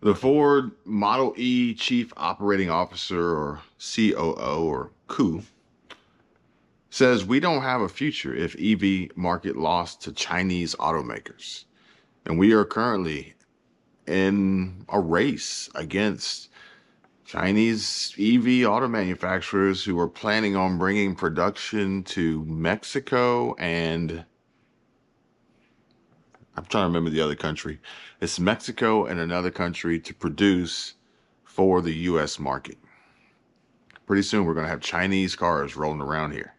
The Ford Model E Chief Operating Officer, or COO, or COO, says we don't have a future if EV market lost to Chinese automakers. And we are currently in a race against Chinese EV auto manufacturers who are planning on bringing production to Mexico and I'm trying to remember the other country. It's Mexico and another country to produce for the US market. Pretty soon we're going to have Chinese cars rolling around here.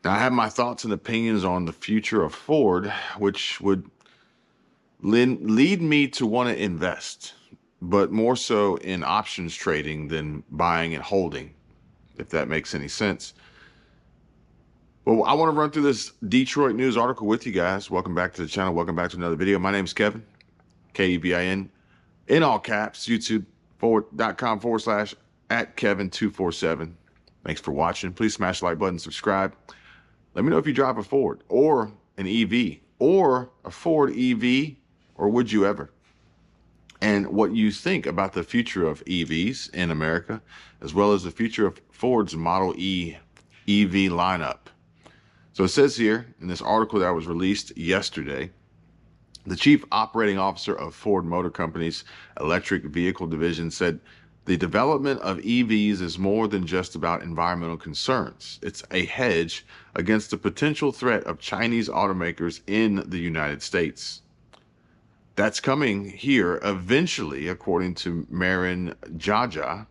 Now, I have my thoughts and opinions on the future of Ford, which would lead me to want to invest, but more so in options trading than buying and holding, if that makes any sense. Well, I want to run through this Detroit News article with you guys. Welcome back to the channel. Welcome back to another video. My name is Kevin, Kevin, in all caps, youtube.com/ at Kevin247. Thanks for watching. Please smash the like button, subscribe. Let me know if you drive a Ford or an EV or a Ford EV, or would you ever? And what you think about the future of EVs in America, as well as the future of Ford's Model E EV lineup. So it says here in this article that was released yesterday, the chief operating officer of Ford Motor Company's electric vehicle division said the development of EVs is more than just about environmental concerns. It's a hedge against the potential threat of Chinese automakers in the United States. That's coming here eventually, according to Marin Jaja,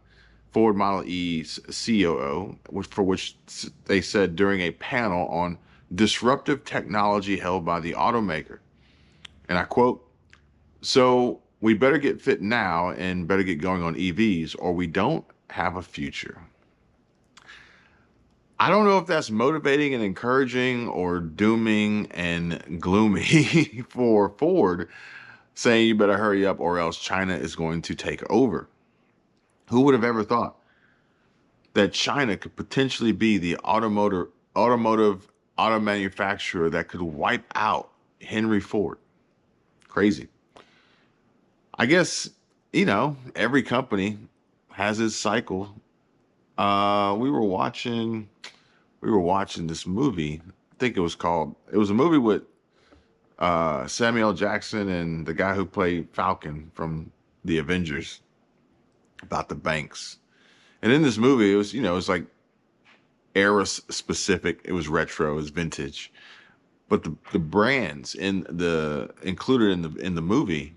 Ford Model E's COO, for which they said during a panel on disruptive technology held by the automaker. And I quote, "So we better get fit now and better get going on EVs or we don't have a future." I don't know if that's motivating and encouraging or dooming and gloomy for Ford, saying you better hurry up or else China is going to take over. Who would have ever thought that China could potentially be the automotive auto manufacturer that could wipe out Henry Ford? Crazy. I guess, every company has its cycle. We were watching this movie. I think it was a movie with Samuel Jackson and the guy who played Falcon from the Avengers, about the banks. And in this movie, it was, it's like era specific. It was retro, it was vintage. But the brands included in the movie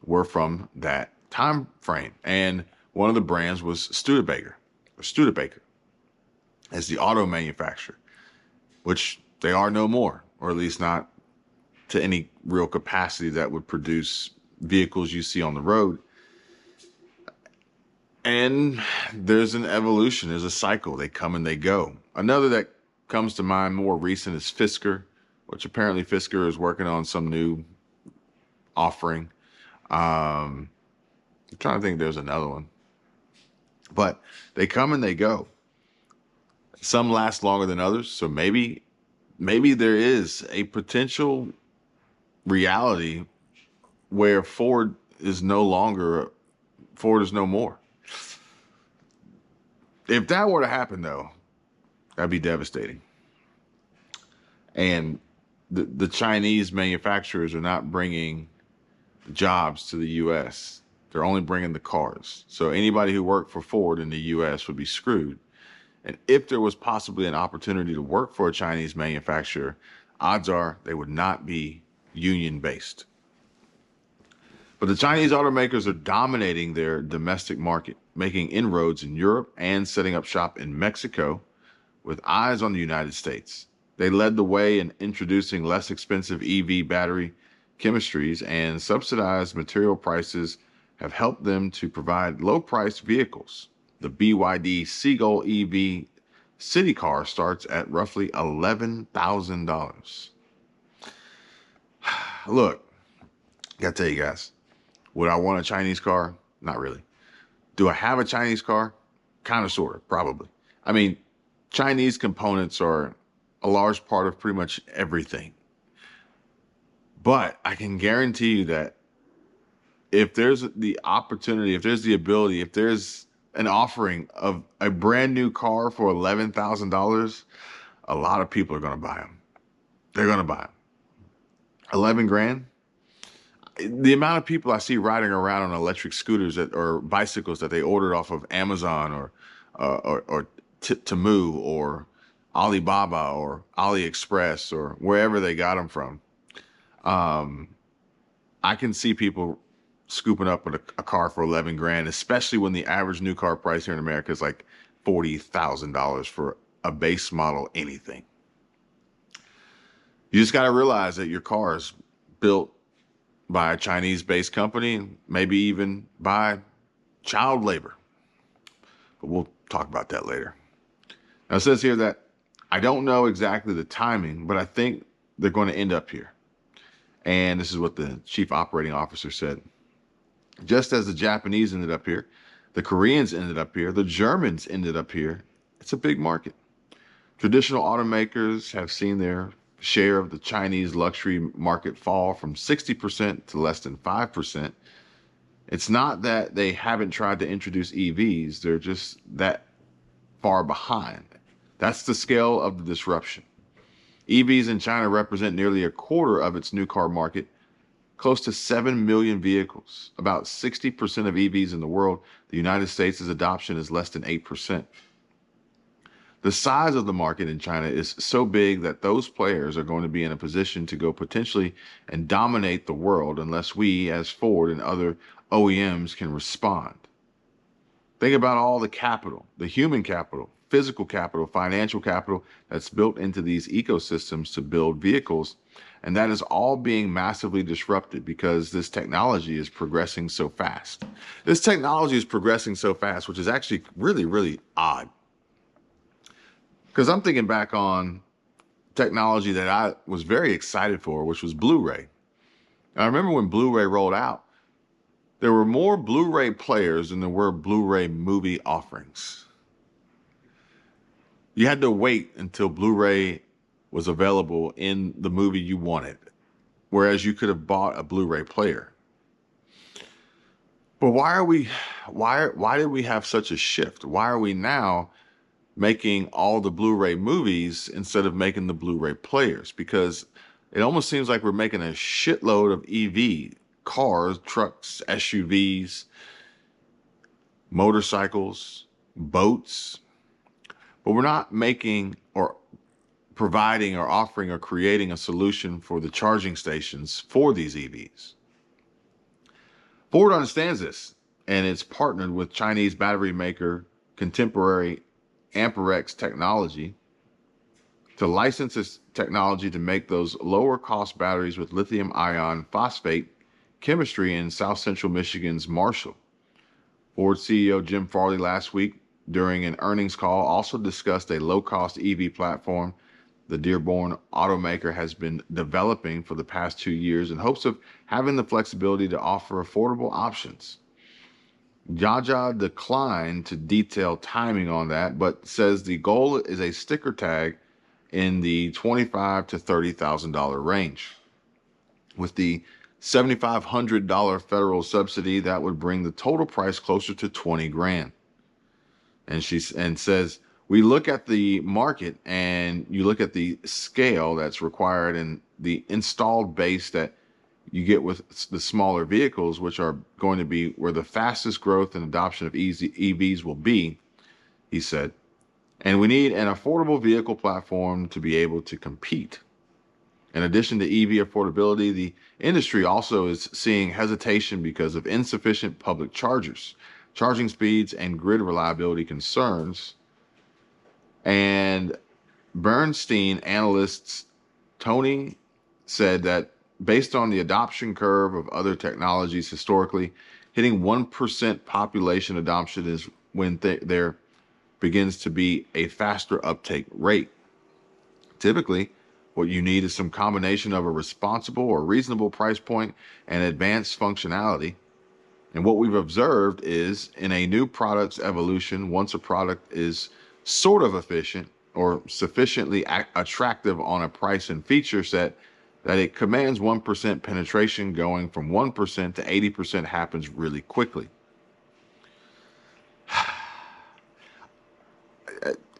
were from that time frame. And one of the brands was Studebaker as the auto manufacturer, which they are no more, or at least not to any real capacity that would produce vehicles you see on the road. And there's an evolution, there's a cycle. They come and they go. Another that comes to mind more recent is Fisker, which apparently Fisker is working on some new offering. I'm trying to think there's another one. But they come and they go. Some last longer than others. So maybe there is a potential reality where Ford is no more. If that were to happen, though, that'd be devastating. And the Chinese manufacturers are not bringing jobs to the U.S. They're only bringing the cars. So anybody who worked for Ford in the U.S. would be screwed. And if there was possibly an opportunity to work for a Chinese manufacturer, odds are they would not be union-based. But the Chinese automakers are dominating their domestic market, making inroads in Europe and setting up shop in Mexico with eyes on the United States. They led the way in introducing less expensive EV battery chemistries, and subsidized material prices have helped them to provide low-priced vehicles. The BYD Seagull EV city car starts at roughly $11,000. Look, gotta tell you guys, would I want a Chinese car? Not really. Do I have a Chinese car? Kind of, sort of, probably. I mean, Chinese components are a large part of pretty much everything. But I can guarantee you that if there's the opportunity, if there's the ability, if there's an offering of a brand new car for $11,000, a lot of people are going to buy them. They're going to buy them. 11 grand. The amount of people I see riding around on electric scooters or bicycles that they ordered off of Amazon or Temu or Alibaba or AliExpress or wherever they got them from. I can see people scooping up a car for 11 grand, especially when the average new car price here in America is like $40,000 for a base model anything. You just got to realize that your car is built by a Chinese-based company, maybe even by child labor. But we'll talk about that later. Now, it says here that I don't know exactly the timing, but I think they're going to end up here. And this is what the chief operating officer said. Just as the Japanese ended up here, the Koreans ended up here, the Germans ended up here, it's a big market. Traditional automakers have seen their share of the Chinese luxury market fall from 60% to less than 5%. It's not that they haven't tried to introduce EVs, they're just that far behind. That's the scale of the disruption. EVs in China represent nearly a quarter of its new car market, close to 7 million vehicles. About 60% of EVs in the world. The United States' adoption is less than 8%. The size of the market in China is so big that those players are going to be in a position to go potentially and dominate the world unless we, as Ford and other OEMs, can respond. Think about all the capital, the human capital, physical capital, financial capital that's built into these ecosystems to build vehicles. And that is all being massively disrupted because this technology is progressing so fast. This technology is progressing so fast, which is actually really, really odd. Because I'm thinking back on technology that I was very excited for, which was Blu-ray. And I remember when Blu-ray rolled out, there were more Blu-ray players than there were Blu-ray movie offerings. You had to wait until Blu-ray was available in the movie you wanted, whereas you could have bought a Blu-ray player. But why did we have such a shift? Why are we now making all the Blu-ray movies instead of making the Blu-ray players? Because it almost seems like we're making a shitload of EV cars, trucks, SUVs, motorcycles, boats, but we're not making or providing or offering or creating a solution for the charging stations for these EVs. Ford understands this, and it's partnered with Chinese battery maker Contemporary Amperex Technology to license its technology to make those lower cost batteries with lithium ion phosphate chemistry in South Central Michigan's Marshall. Ford CEO Jim Farley last week during an earnings call also discussed a low-cost EV platform the Dearborn automaker has been developing for the past 2 years in hopes of having the flexibility to offer affordable options. Jaja declined to detail timing on that, but says the goal is a sticker tag in the $25,000 to $30,000 range. With the $7,500 federal subsidy, that would bring the total price closer to 20 grand. And says, we look at the market and you look at the scale that's required and the installed base that you get with the smaller vehicles, which are going to be where the fastest growth and adoption of EVs will be, he said. And we need an affordable vehicle platform to be able to compete. In addition to EV affordability, the industry also is seeing hesitation because of insufficient public chargers, charging speeds, and grid reliability concerns. And Bernstein analysts Tony said that based on the adoption curve of other technologies historically, hitting 1% population adoption is when there begins to be a faster uptake rate. Typically, what you need is some combination of a responsible or reasonable price point and advanced functionality. And what we've observed is in a new product's evolution, once a product is sort of efficient or sufficiently attractive on a price and feature set, that it commands 1% penetration. Going from 1% to 80% happens really quickly.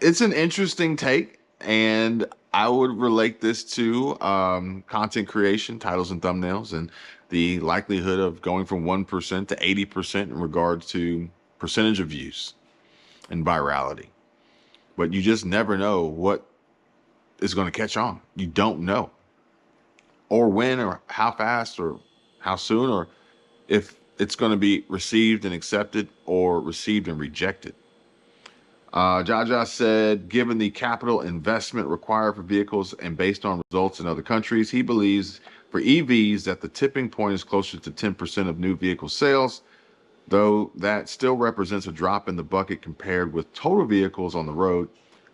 It's an interesting take, and I would relate this to content creation, titles and thumbnails, and the likelihood of going from 1% to 80% in regards to percentage of views and virality. But you just never know what is going to catch on. You don't know, or when, or how fast, or how soon, or if it's going to be received and accepted or received and rejected. Jaja said, given the capital investment required for vehicles and based on results in other countries, he believes for EVs that the tipping point is closer to 10% of new vehicle sales, though that still represents a drop in the bucket compared with total vehicles on the road.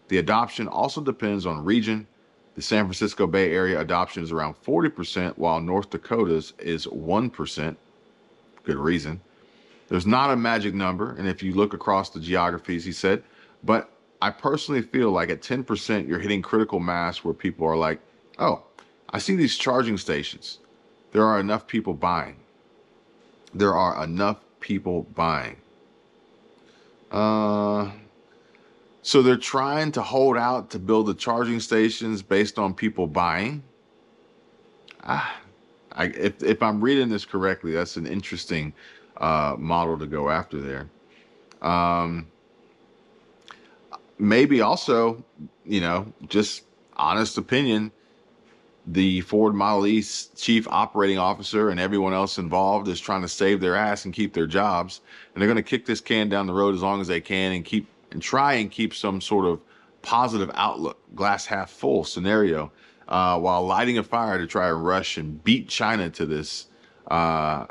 The adoption also depends on region. The San Francisco Bay Area adoption is around 40%, while North Dakota's is 1%. Good reason. There's not a magic number, and if you look across the geographies, he said, but I personally feel like at 10%, you're hitting critical mass where people are like, oh, I see these charging stations. There are enough people buying. There are enough people buying. So they're trying to hold out to build the charging stations based on people buying. If I'm reading this correctly, that's an interesting model to go after there. Maybe also, just honest opinion, the Ford Model E chief operating officer and everyone else involved is trying to save their ass and keep their jobs. And they're going to kick this can down the road as long as they can and try and keep some sort of positive outlook, glass half full scenario, while lighting a fire to try and rush and beat China to this, to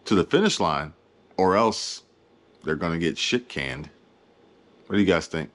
the finish line, or else they're going to get shit canned. What do you guys think?